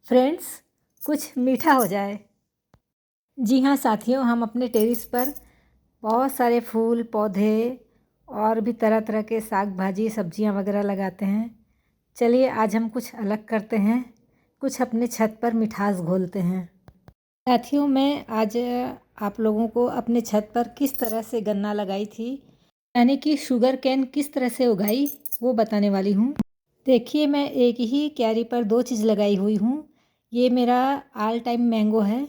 Friends, कुछ मीठा हो जाए। जी हाँ साथियों, हम अपने टेरेस पर बहुत सारे फूल पौधे और भी तरह तरह के साग भाजी सब्जियां वगैरह लगाते हैं। चलिए आज हम कुछ अलग करते हैं, कुछ अपने छत पर मिठास घोलते हैं। साथियों, मैं आज आप लोगों को अपने छत पर किस तरह से गन्ना लगाई थी, यानी कि शुगर कैन किस तरह से उगाई, वो बताने वाली हूँ। देखिए, मैं एक ही क्यारी पर दो चीज़ लगाई हुई हूँ। ये मेरा ऑल टाइम मैंगो है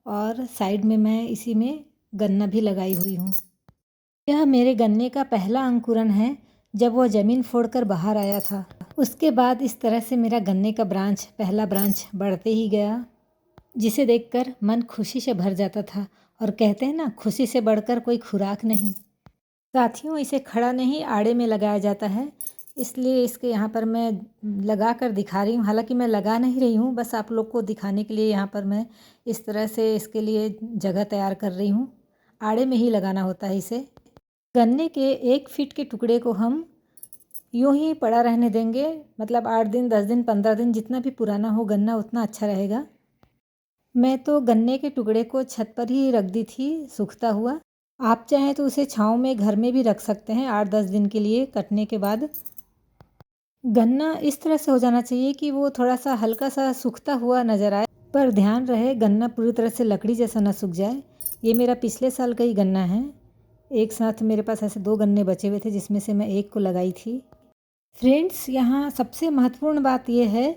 और साइड में मैं इसी में गन्ना भी लगाई हुई हूँ। यह मेरे गन्ने का पहला अंकुरन है जब वह ज़मीन फोड़कर बाहर आया था। उसके बाद इस तरह से मेरा गन्ने का पहला ब्रांच बढ़ते ही गया, जिसे देखकर मन खुशी से भर जाता था। और कहते हैं ना, खुशी से बढ़कर कोई खुराक नहीं। साथियों, इसे खड़ा नहीं आड़े में लगाया जाता है, इसलिए इसके यहाँ पर मैं लगा कर दिखा रही हूँ। हालांकि मैं लगा नहीं रही हूँ, बस आप लोग को दिखाने के लिए यहाँ पर मैं इस तरह से इसके लिए जगह तैयार कर रही हूँ। आड़े में ही लगाना होता है इसे। गन्ने के 1 फीट के टुकड़े को हम यूँ ही पड़ा रहने देंगे, मतलब 8 दिन 10 दिन 15 दिन, जितना भी पुराना हो गन्ना उतना अच्छा रहेगा। मैं तो गन्ने के टुकड़े को छत पर ही रख दी थी सूखता हुआ। आप चाहें तो उसे छाँव में घर में भी रख सकते हैं 8-10 दिन के लिए कटने के बाद। गन्ना इस तरह से हो जाना चाहिए कि वो थोड़ा सा हल्का सा सूखता हुआ नज़र आए, पर ध्यान रहे गन्ना पूरी तरह से लकड़ी जैसा ना सूख जाए। ये मेरा पिछले साल का ही गन्ना है। एक साथ मेरे पास ऐसे 2 गन्ने बचे हुए थे, जिसमें से मैं एक को लगाई थी। फ्रेंड्स, यहाँ सबसे महत्वपूर्ण बात यह है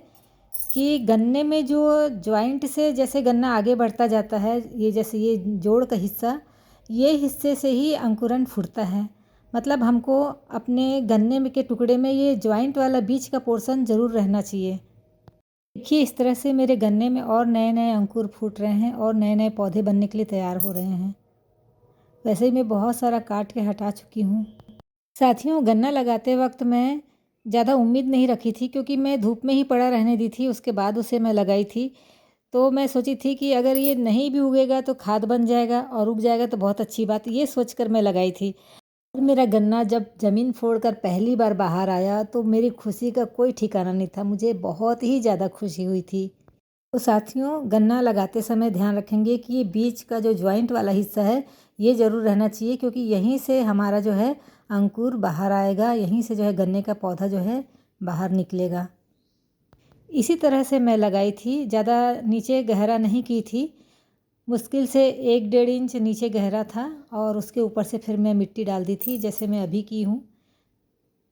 कि गन्ने में जो जॉइंट से जैसे गन्ना आगे बढ़ता जाता है, ये जैसे ये जोड़ का हिस्सा, ये हिस्से से ही अंकुरन फूटता है। मतलब हमको अपने गन्ने में के टुकड़े में ये जॉइंट वाला बीच का पोर्शन ज़रूर रहना चाहिए। देखिए, इस तरह से मेरे गन्ने में और नए नए अंकुर फूट रहे हैं और नए नए पौधे बनने के लिए तैयार हो रहे हैं। वैसे ही मैं बहुत सारा काट के हटा चुकी हूँ। साथियों, गन्ना लगाते वक्त मैं ज़्यादा उम्मीद नहीं रखी थी, क्योंकि मैं धूप में ही पड़ा रहने दी थी। उसके बाद उसे मैं लगाई थी, तो मैं सोची थी कि अगर ये नहीं भी उगेगा तो खाद बन जाएगा, और उग जाएगा तो बहुत अच्छी बात, ये सोचकर मैं लगाई थी। और मेरा गन्ना जब ज़मीन फोड़कर पहली बार बाहर आया तो मेरी खुशी का कोई ठिकाना नहीं था। मुझे बहुत ही ज़्यादा खुशी हुई थी। तो साथियों, गन्ना लगाते समय ध्यान रखेंगे कि ये बीच का जो जॉइंट वाला हिस्सा है ये ज़रूर रहना चाहिए, क्योंकि यहीं से हमारा जो है अंकुर बाहर आएगा, यहीं से जो है गन्ने का पौधा जो है बाहर निकलेगा। इसी तरह से मैं लगाई थी, ज़्यादा नीचे गहरा नहीं की थी। मुश्किल से 1-1.5 इंच नीचे गहरा था, और उसके ऊपर से फिर मैं मिट्टी डाल दी थी, जैसे मैं अभी की हूँ।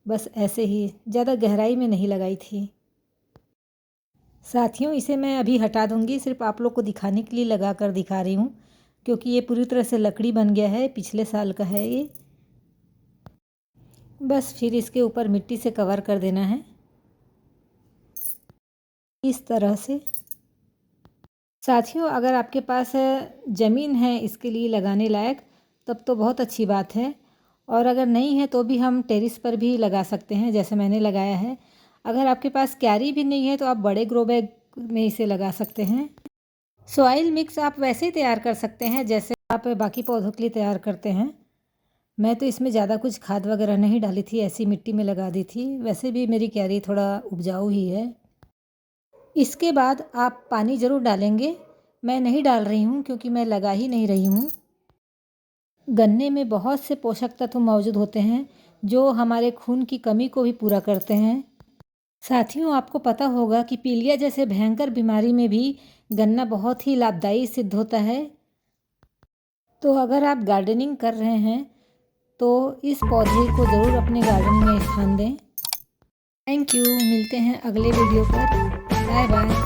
बस ऐसे ही, ज़्यादा गहराई में नहीं लगाई थी। साथियों, इसे मैं अभी हटा दूँगी, सिर्फ आप लोग को दिखाने के लिए लगा कर दिखा रही हूँ, क्योंकि ये पूरी तरह से लकड़ी बन गया है, पिछले साल का है ये। बस फिर इसके ऊपर मिट्टी से कवर कर देना है इस तरह से। साथियों, अगर आपके पास ज़मीन है इसके लिए लगाने लायक, तब तो बहुत अच्छी बात है, और अगर नहीं है तो भी हम टेरेस पर भी लगा सकते हैं, जैसे मैंने लगाया है। अगर आपके पास क्यारी भी नहीं है तो आप बड़े ग्रो बैग में इसे लगा सकते हैं। सॉइल मिक्स आप वैसे ही तैयार कर सकते हैं जैसे आप बाकी पौधों के लिए तैयार करते हैं। मैं तो इसमें ज़्यादा कुछ खाद वगैरह नहीं डाली थी, ऐसी मिट्टी में लगा दी थी। वैसे भी मेरी क्यारी थोड़ा उपजाऊ ही है। इसके बाद आप पानी ज़रूर डालेंगे। मैं नहीं डाल रही हूँ, क्योंकि मैं लगा ही नहीं रही हूँ। गन्ने में बहुत से पोषक तत्व मौजूद होते हैं जो हमारे खून की कमी को भी पूरा करते हैं। साथियों, आपको पता होगा कि पीलिया जैसे भयंकर बीमारी में भी गन्ना बहुत ही लाभदायी सिद्ध होता है। तो अगर आप गार्डनिंग कर रहे हैं तो इस पौधे को ज़रूर अपने गार्डन में स्थान दें। Thank you. मिलते हैं अगले वीडियो पर। Bye bye.